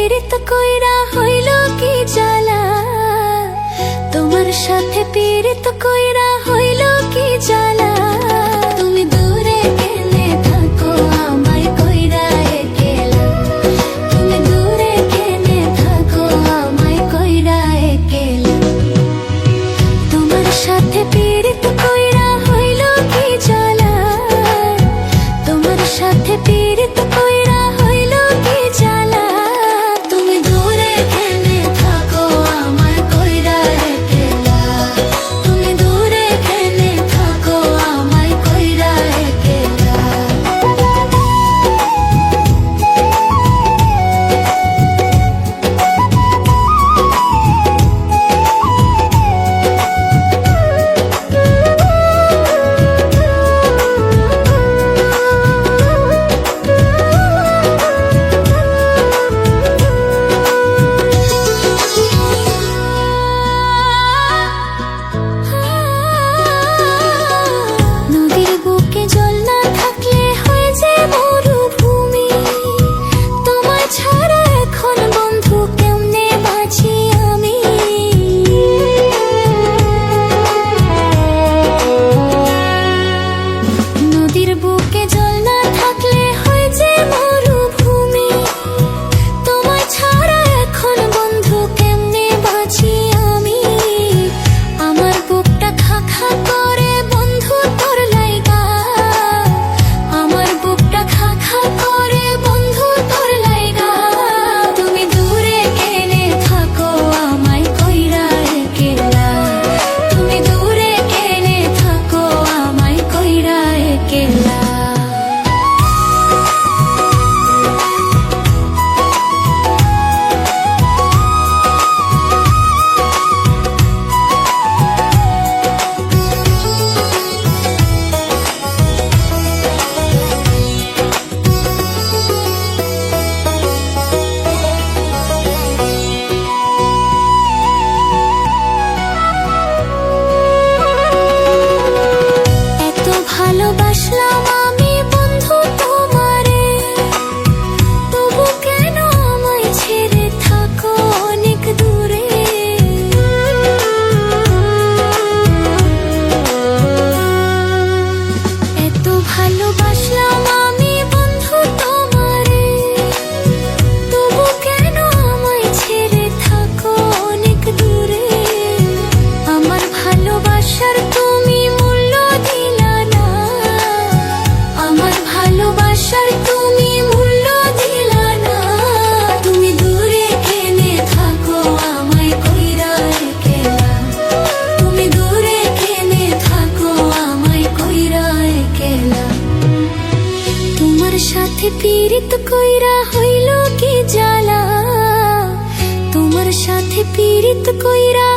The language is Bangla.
পীড়িত কইরা হইল কি জ্বালা, তোমার সাথে পীড়িত কইরা হইল কি জ্বালা। তুমি দূরে কেনে থাকো আমায় কইরা একেলা, তুমি দূরে কেনে থাকো আমায় কইরা একেলা। তোমার সাথে পীড়িত কইরা হইল কি জ্বালা, তোমার সাথে পীড়িত কইরা হইল কি জ্বালা। তুমি দূরে কেনে থাকো আমায় কইরা একেলা, তুমি দূরে কেনে থাকো আমায় কইরা একেলা। নদীর বুকে জল না থাকলে হয়ে যে মরুভূমি, তোমায় ছাড়া এখন বন্ধু কেমনে বাঁচি আমি। নদীর বুকে জল না থাকলে হয়ে যে মরুভূমি, তোমায় ছাড়া এখন বন্ধু কেমনে বাঁচি আমি। আমার বুকটা খা খা করে বন্ধু তোর লাইগা, আমার বুকটা খা খা করে বন্ধু তোর লাইগা। তুমি দূরে কেনে থাকো আমায় কইরা একেলা, তুমি দূরে কেনে থাকো আমায় কইরা একেলা। এত ভালোবাসলাম আমি বন্ধু তোমারে, তবু কেন আমায় ছেড়ে থাকো অনেক দূরে। এত ভালোবাসলাম আমি বন্ধু তোমারে, তবু কেন আমায় ছেড়ে থাকো অনেক দূরে। আমার ভালোবাসার তুমি মূল্য দিলা না, আমার ভালোবাসার তুমি মূল্য দিলা না। তুমি দূরে কেনে থাকো আমায় কইরা একেলা, তুমি দূরে কেনে থাকো আমায় কইরা একেলা। তোমার সাথে পীড়িত কইরা হইল কি জ্বালা, তোমার সাথে পীড়িত কইরা